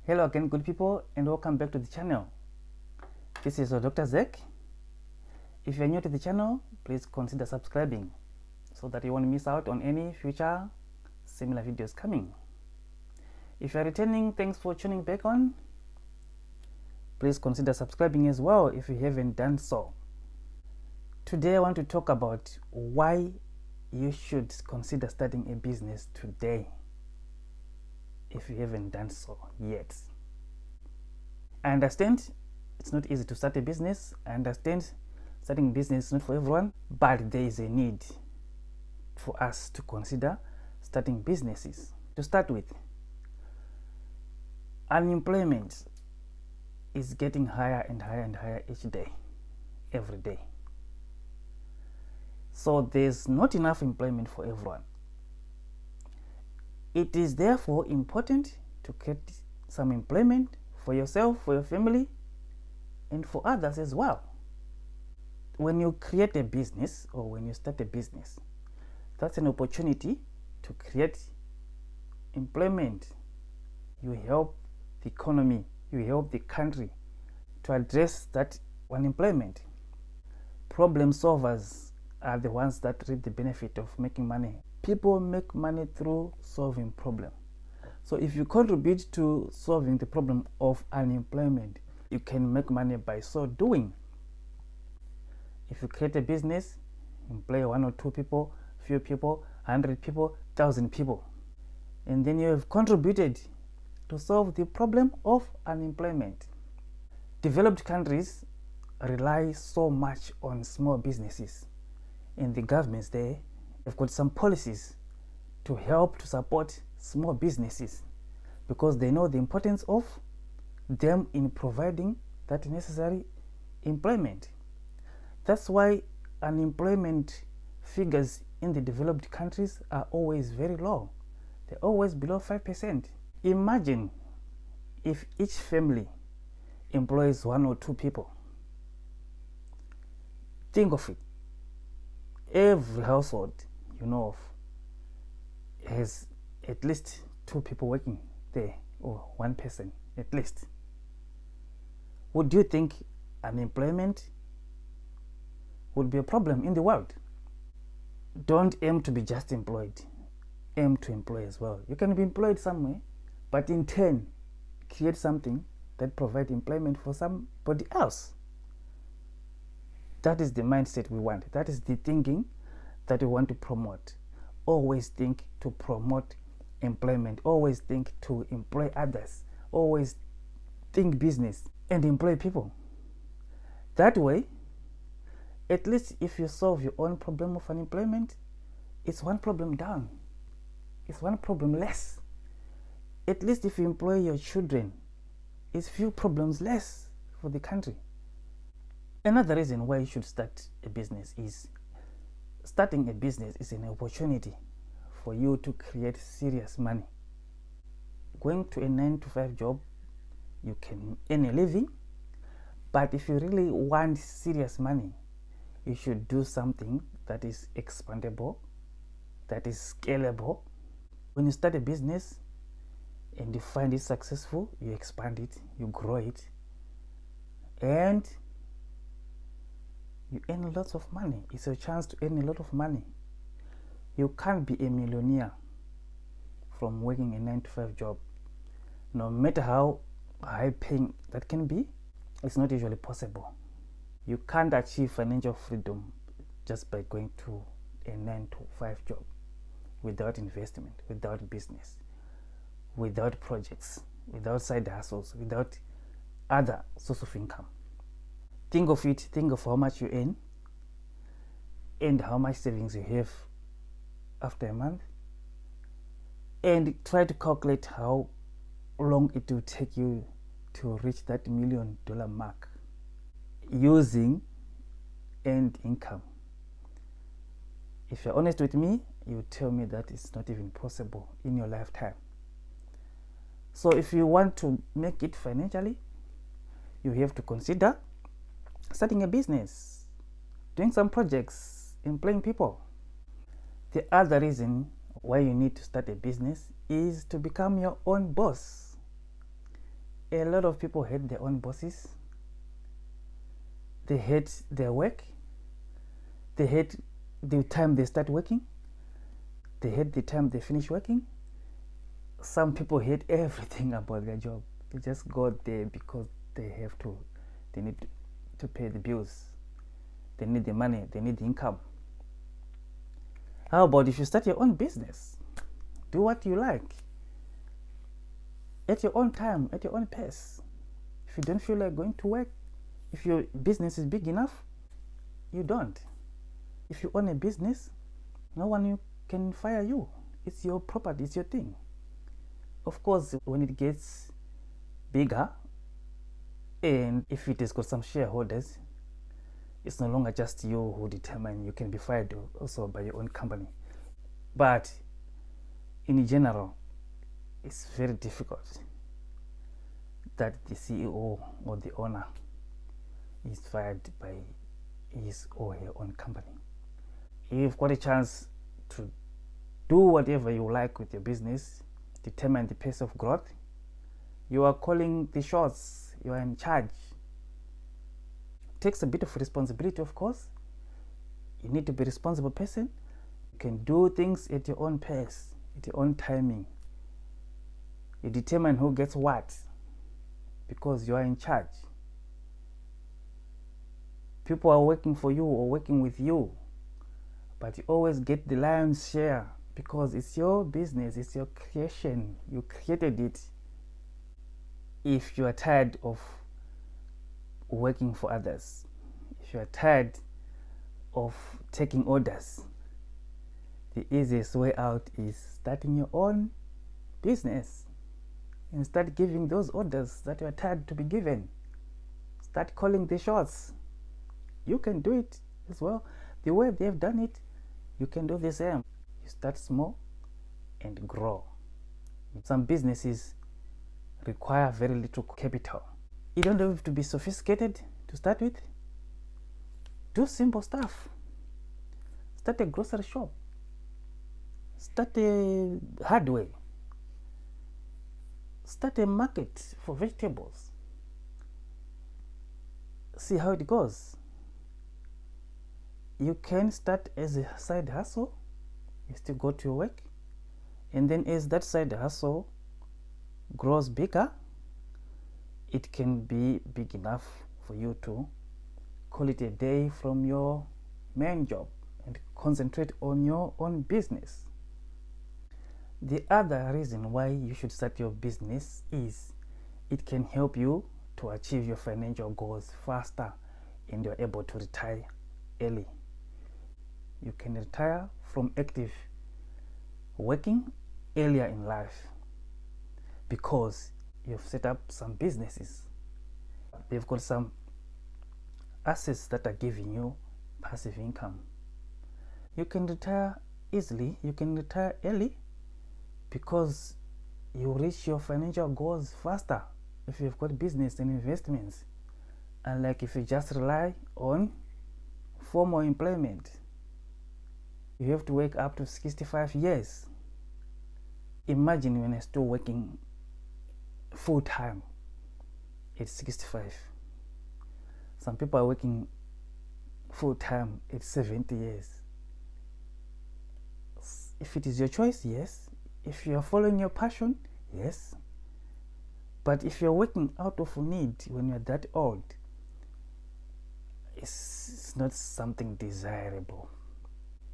Hello again, good people, and welcome back to the channel. This is Dr. Zek. If you're new to the channel, please consider subscribing so that you won't miss out on any future similar videos coming. If you're returning, thanks for tuning back on. Please consider subscribing as well if you haven't done so. Today I want to talk about why you should consider starting a business today if you haven't done so yet. I understand it's not easy to start a business. I understand starting a business is not for everyone, but there is a need for us to consider starting businesses. To start with, unemployment is getting higher and higher and higher each day, every day. So there's not enough employment for everyone. It is therefore important to create some employment for yourself, for your family, and for others as well. When you create a business or when you start a business, that's an opportunity to create employment. You help the economy, you help the country to address that unemployment. Problem solvers are the ones that reap the benefit of making money. People make money through solving problems. So if you contribute to solving the problem of unemployment, you can make money by so doing. If you create a business, employ 1 or 2 people, few people, 100 people, 1,000 people, and then you have contributed to solve the problem of unemployment. Developed countries rely so much on small businesses, and the governments there have got some policies to help to support small businesses because they know the importance of them in providing that necessary employment. That's why unemployment figures in the developed countries are always very low. They're always below 5%. Imagine if each family employs 1 or 2 people. Think of it. Every household you know of has at least 2 people working there, or 1 person at least. Would you think unemployment would be a problem in the world? Don't aim to be just employed. Aim to employ as well. You can be employed somewhere, but in turn create something that provides employment for somebody else. That is the mindset we want. That is the thinking that we want to promote. Always think to promote employment. Always think to employ others. Always think business and employ people. That way, at least if you solve your own problem of unemployment, it's 1 problem down. It's 1 problem less. At least if you employ your children, it's few problems less for the country. Another reason why you should start a business is starting a business is an opportunity for you to create serious money. Going to a 9-to-5 job, you can earn a living, but if you really want serious money, you should do something that is expandable, that is scalable. When you start a business and you find it successful, you expand it, you grow it, and you earn lots of money. It's a chance to earn a lot of money. You can't be a millionaire from working a 9-to-5 job. No matter how high paying that can be, it's not usually possible. You can't achieve financial freedom just by going to a 9-to-5 job without investment, without business, without projects, without side hustles, without other source of income. Think of it, think of how much you earn and how much savings you have after a month, and try to calculate how long it will take you to reach that $1 million mark using earned income. If you're honest with me, you tell me that it's not even possible in your lifetime. So if you want to make it financially, you have to consider starting a business, doing some projects, employing people. The other reason why you need to start a business is to become your own boss. A lot of people hate their own bosses. They hate their work. They hate the time they start working. They hate the time they finish working. Some people hate everything about their job. They just go there because they have to. They need to pay the bills. They need the money. They need the income. How about if you start your own business? Do what you like. At your own time, at your own pace. If you don't feel like going to work, if your business is big enough, you don't. If you own a business, no one can fire you. It's your property, it's your thing. Of course, when it gets bigger, and if it has got some shareholders, it's no longer just you who determine. You can be fired also by your own company. But in general, it's very difficult that the CEO or the owner is fired by his or her own company. You've got a chance to do whatever you like with your business, determine the pace of growth. You are calling the shots, you are in charge. It takes a bit of responsibility, of course. You need to be a responsible person. You can do things at your own pace, at your own timing. You determine who gets what because you are in charge. People are working for you or working with you, but you always get the lion's share because it's your business, it's your creation. You created it. If you are tired of working for others, if you are tired of taking orders, the easiest way out is starting your own business and start giving those orders that you are tired to be given. Start calling the shots. You can do it as well. The way they have done it, you can do the same. You start small and grow. Some businesses require very little capital. You don't have to be sophisticated to start with. Do simple stuff. Start a grocery shop. Start a hardware. Start a market for vegetables. See how it goes. You can start as a side hustle. You still go to your work. And then as that side hustle grows bigger, it can be big enough for you to call it a day from your main job and concentrate on your own business. The other reason why you should start your business is it can help you to achieve your financial goals faster and you're able to retire early. You can retire from active working earlier in life because you've set up some businesses. They've got some assets that are giving you passive income. You can retire easily, you can retire early because you reach your financial goals faster if you've got business and investments, unlike if you just rely on formal employment. You have to wake up to 65 years. Imagine when I'm still working full time at 65. Some people are working full time at 70 years. If it is your choice, yes. If you are following your passion, yes. But if you're working out of need when you're that old, it's not something desirable.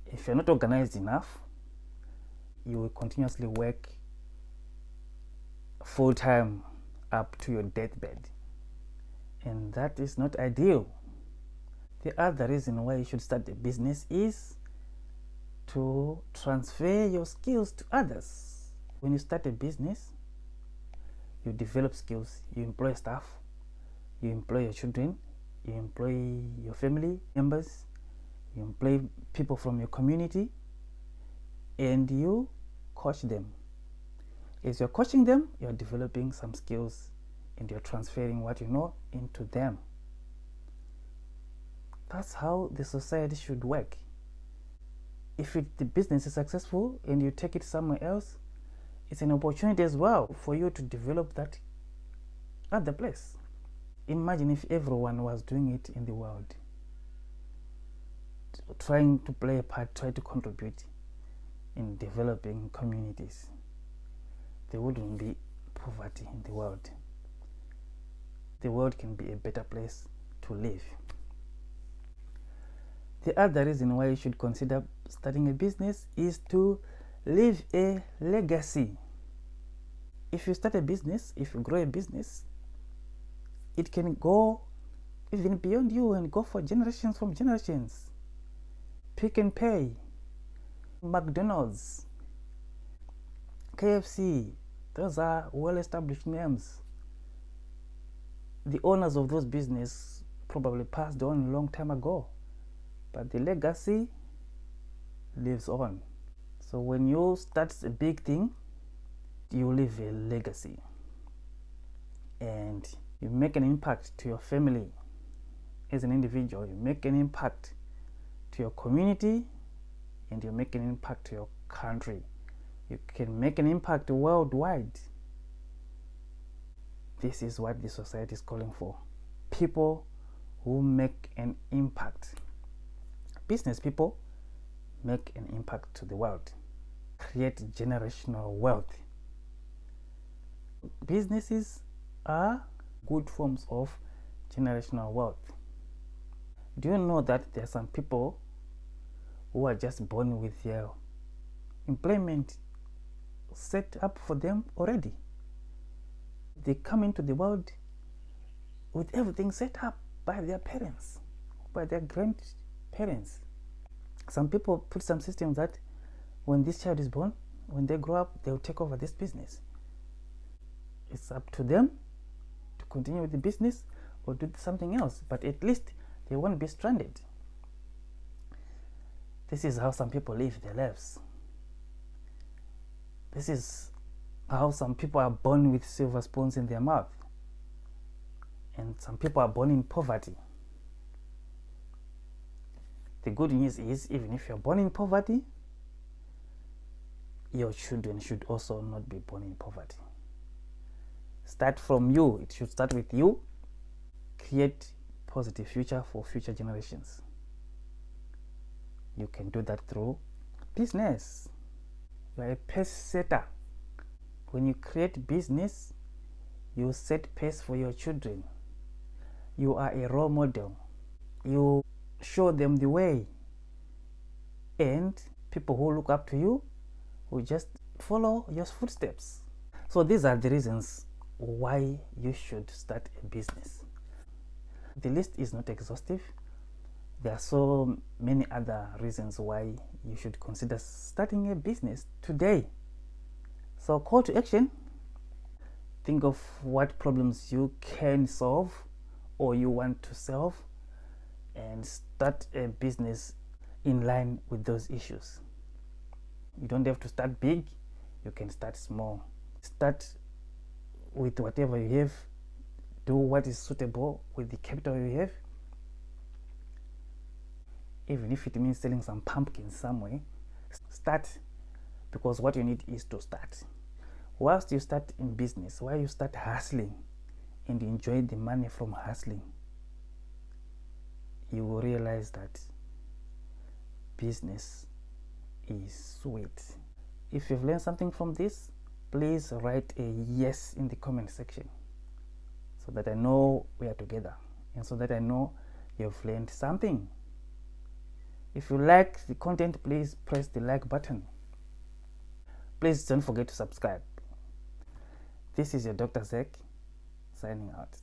If you're not organized enough, you will continuously work full time up to your deathbed, and that is not ideal. The other reason why you should start a business is to transfer your skills to others. When you start a business, you develop skills, you employ staff, you employ your children, you employ your family members, you employ people from your community, and you coach them. As you're coaching them, you're developing some skills and you're transferring what you know into them. That's how the society should work. If the business is successful and you take it somewhere else, it's an opportunity as well for you to develop that other place. Imagine if everyone was doing it in the world, trying to play a part, try to contribute in developing communities. There wouldn't be poverty in the world. The world can be a better place to live. The other reason why you should consider starting a business is to leave a legacy. If you start a business, if you grow a business, it can go even beyond you and go for generations from generations. Pick n Pay, McDonald's, KFC, those are well-established names. The owners of those businesses probably passed on a long time ago, but the legacy lives on. So when you start a big thing, you leave a legacy and you make an impact to your family. As an individual, you make an impact to your community and you make an impact to your country. You can make an impact worldwide. This is what the society is calling for. People who make an impact. Business people make an impact to the world. Create generational wealth. Businesses are good forms of generational wealth. Do you know that there are some people who are just born with their employment set up for them already? They come into the world with everything set up by their parents, by their grandparents. Some people put some systems that when this child is born, when they grow up, they'll take over this business. It's up to them to continue with the business or do something else, but at least they won't be stranded. This is how some people live their lives. This is how some people are born with silver spoons in their mouth, and some people are born in poverty. The good news is, even if you're born in poverty, your children should also not be born in poverty. Start from you. It should start with you. Create positive future for future generations. You can do that through business. You are a pace setter. When you create business, you set pace for your children. You are a role model. You show them the way, and people who look up to you will just follow your footsteps. So these are the reasons why you should start a business. The list is not exhaustive. There are so many other reasons why you should consider starting a business today. So call to action. Think of what problems you can solve or you want to solve and start a business in line with those issues. You don't have to start big. You can start small. Start with whatever you have. Do what is suitable with the capital you have. Even if it means selling some pumpkins somewhere, start, because what you need is to start. Whilst you start in business, while you start hustling and enjoy the money from hustling, you will realize that business is sweet. If you've learned something from this, please write a yes in the comment section so that I know we are together and so that I know you've learned something. If you like the content, please press the like button. Please don't forget to subscribe. This is your Dr. Zek signing out.